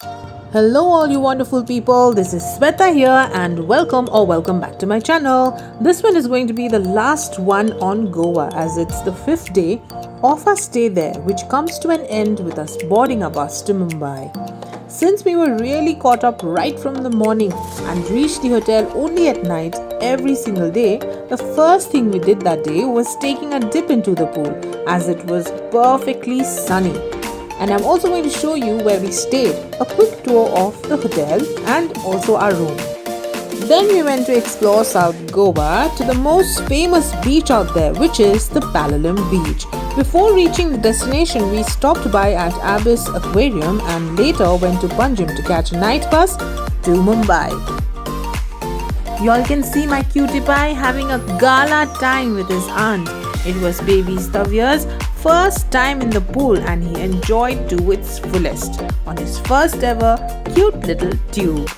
Hello all you wonderful people, this is Sweta here and welcome back to my channel. This one is going to be the last one on Goa as it's the 5th day of our stay there, which comes to an end with us boarding a bus to Mumbai. Since we were really caught up right from the morning and reached the hotel only at night every single day, the first thing we did that day was taking a dip into the pool as it was perfectly sunny. And I'm also going to show you where we stayed, a quick tour of the hotel and also our room. Then we went to explore South Goa to the most famous beach out there, which is the Palolem beach. Before reaching the destination, we stopped by at Abyss Aquarium and later went to Panjim to catch a night bus to Mumbai. Y'all can see my cutie pie having a gala time with his aunt. It was baby Stavier's first time in the pool and he enjoyed to its fullest on his first ever cute little tube.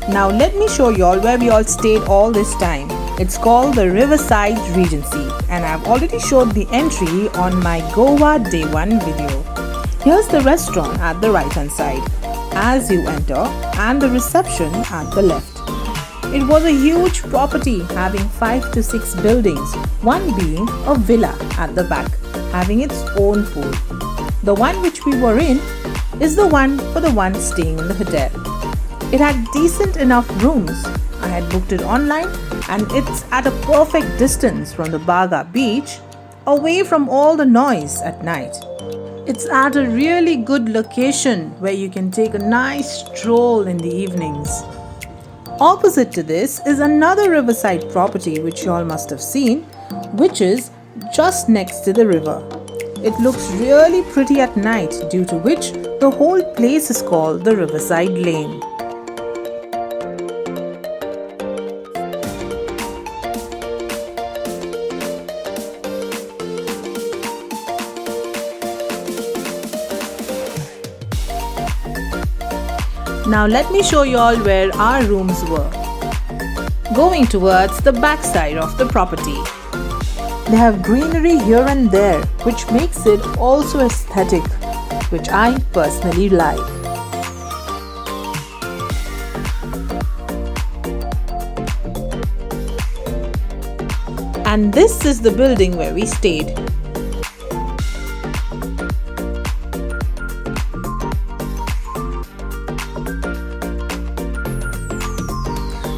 Now let me show y'all where we all stayed all this time. It's called the Riverside Regency and I've already showed the entry on my Goa Day 1 video. Here's the restaurant at the right hand side as you enter and the reception at the left. It was a huge property having 5 to 6 buildings, one being a villa at the back having its own pool. The one which we were in is the one for the one staying in the hotel. It had decent enough rooms. I had booked it online and it's at a perfect distance from the Baga beach, away from all the noise at night. It's at a really good location where you can take a nice stroll in the evenings. Opposite to this is another riverside property which you all must have seen, which is just next to the river. It looks really pretty at night, due to which the whole place is called the Riverside Lane. Now let me show you all where our rooms were. Going towards the back side of the property. They have greenery here and there, which makes it also aesthetic, which I personally like. And this is the building where we stayed.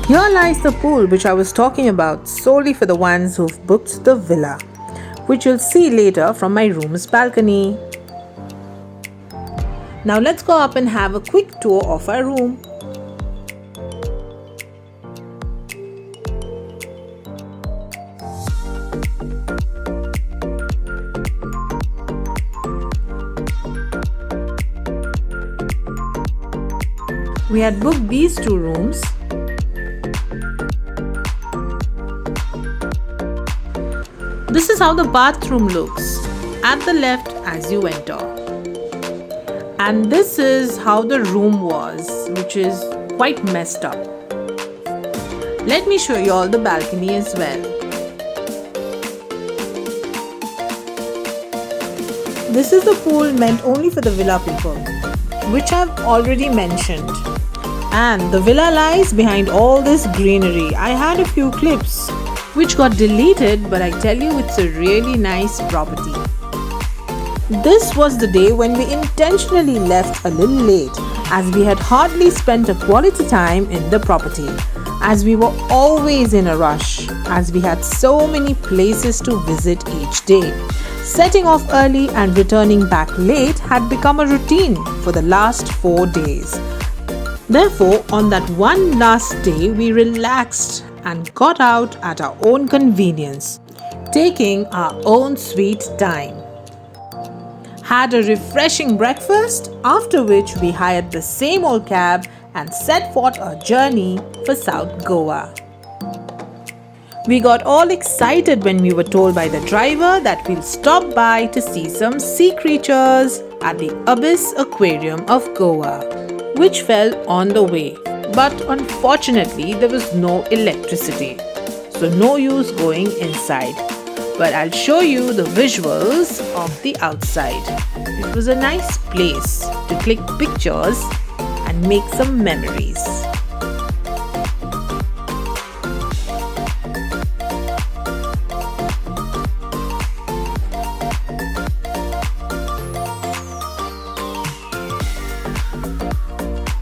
Here lies the pool which I was talking about, solely for the ones who've booked the villa, which you'll see later from my room's balcony. Now let's go up and have a quick tour of our room. We had booked these two rooms. This is how the bathroom looks at the left as you enter. And this is how the room was, which is quite messed up. Let me show you all the balcony as well. This is the pool meant only for the villa people, which I've already mentioned. And the villa lies behind all this greenery. I had a few clips which got deleted, but I tell you, it's a really nice property. This was the day when we intentionally left a little late, as we had hardly spent a quality time in the property, as we were always in a rush, as we had so many places to visit each day. Setting off early and returning back late had become a routine for the last 4 days. Therefore, on that one last day, we relaxed and got out at our own convenience, taking our own sweet time. Had a refreshing breakfast, after which we hired the same old cab and set forth our journey for South Goa. We got all excited when we were told by the driver that we'll stop by to see some sea creatures at the Abyss Aquarium of Goa, which fell on the way. But unfortunately, there was no electricity, so no use going inside. But I'll show you the visuals of the outside. It was a nice place to click pictures and make some memories.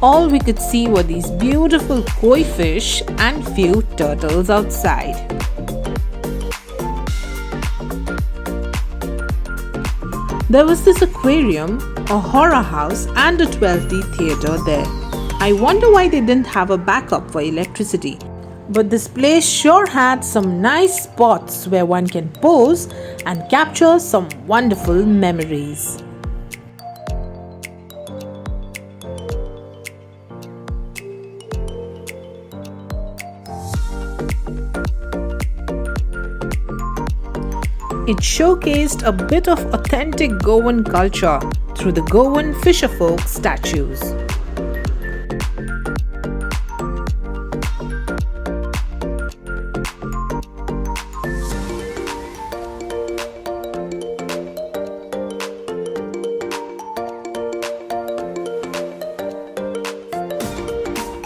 All we could see were these beautiful koi fish and few turtles outside. There was this aquarium, a horror house and a 12D theatre there. I wonder why they didn't have a backup for electricity. But this place sure had some nice spots where one can pose and capture some wonderful memories. It showcased a bit of authentic Goan culture through the Goan fisherfolk statues.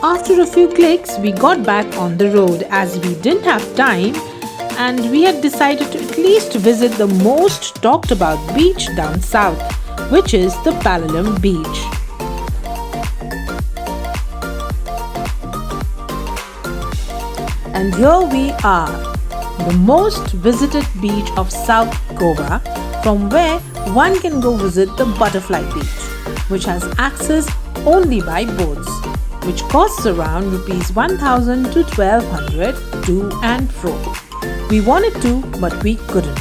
After a few clicks, we got back on the road as we didn't have time, and we had decided to at least visit the most talked about beach down south, which is the Palolem beach. And here we are, the most visited beach of South Goa, from where one can go visit the Butterfly Beach, which has access only by boats, which costs around Rs 1,000 to 1,200 to and fro. We wanted to, but we couldn't,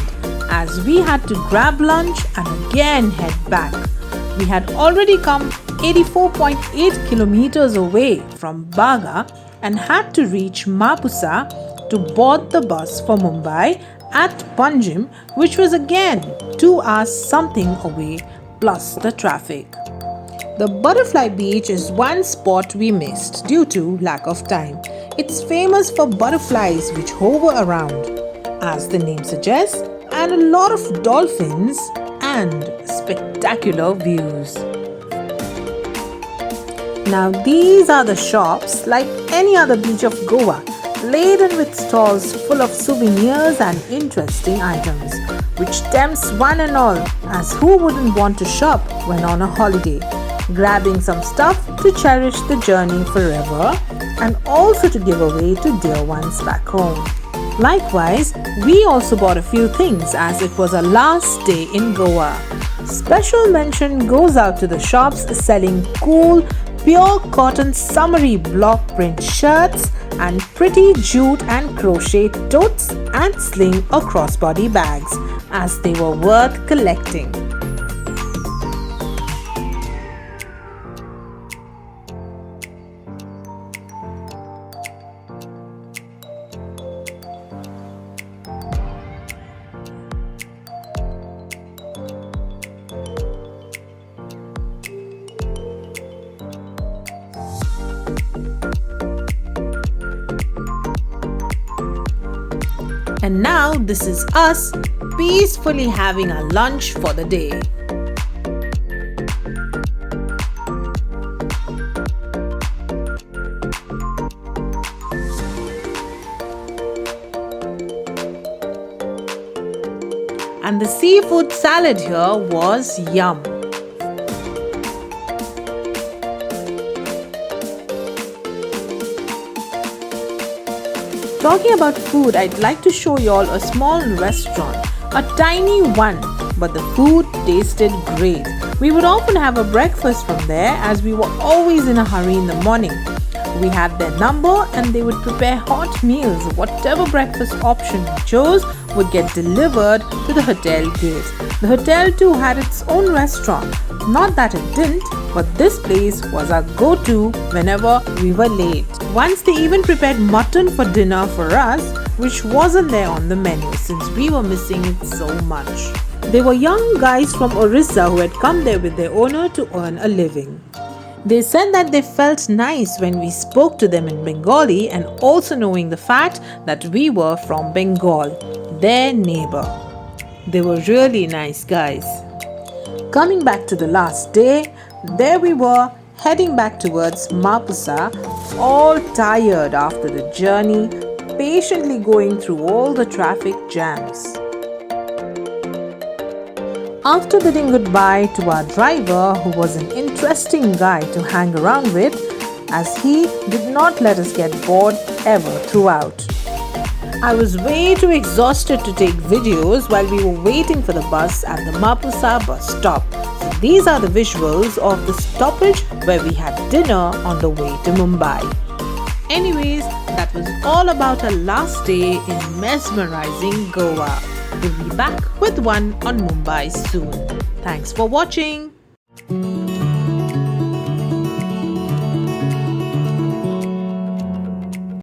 as we had to grab lunch and again head back. We had already come 84.8 kilometers away from Baga and had to reach Mapusa to board the bus for Mumbai at Panjim, which was again 2 hours something away plus the traffic. The Butterfly Beach is one spot we missed due to lack of time. It's famous for butterflies which hover around, as the name suggests, and a lot of dolphins and spectacular views. Now these are the shops like any other beach of Goa, laden with stalls full of souvenirs and interesting items, which tempts one and all, as who wouldn't want to shop when on a holiday, grabbing some stuff to cherish the journey forever and also to give away to dear ones back home. Likewise, we also bought a few things as it was our last day in Goa. Special mention goes out to the shops selling cool, pure cotton summery block print shirts and pretty jute and crochet totes and sling or crossbody bags, as they were worth collecting. And now this is us peacefully having our lunch for the day. And and the seafood salad here was yum. Talking about food, I'd like to show you all a small restaurant, a tiny one, but the food tasted great. We would often have a breakfast from there as we were always in a hurry in the morning. We had their number and they would prepare hot meals. Whatever breakfast option we chose would get delivered to the hotel gate. The hotel too had its own restaurant. Not that it didn't, but this place was our go-to whenever we were late. Once they even prepared mutton for dinner for us, which wasn't there on the menu since we were missing it so much. They were young guys from Orissa who had come there with their owner to earn a living. They said that they felt nice when we spoke to them in Bengali, and also knowing the fact that we were from Bengal, their neighbor. They were really nice guys. Coming back to the last day, there we were heading back towards Mapusa, all tired after the journey, patiently going through all the traffic jams. After bidding goodbye to our driver, who was an interesting guy to hang around with, as he did not let us get bored ever throughout. I was way too exhausted to take videos while we were waiting for the bus at the Mapusa bus stop. So these are the visuals of the stoppage where we had dinner on the way to Mumbai. Anyways, that was all about our last day in mesmerizing Goa. We'll be back with one on Mumbai soon. Thanks for watching.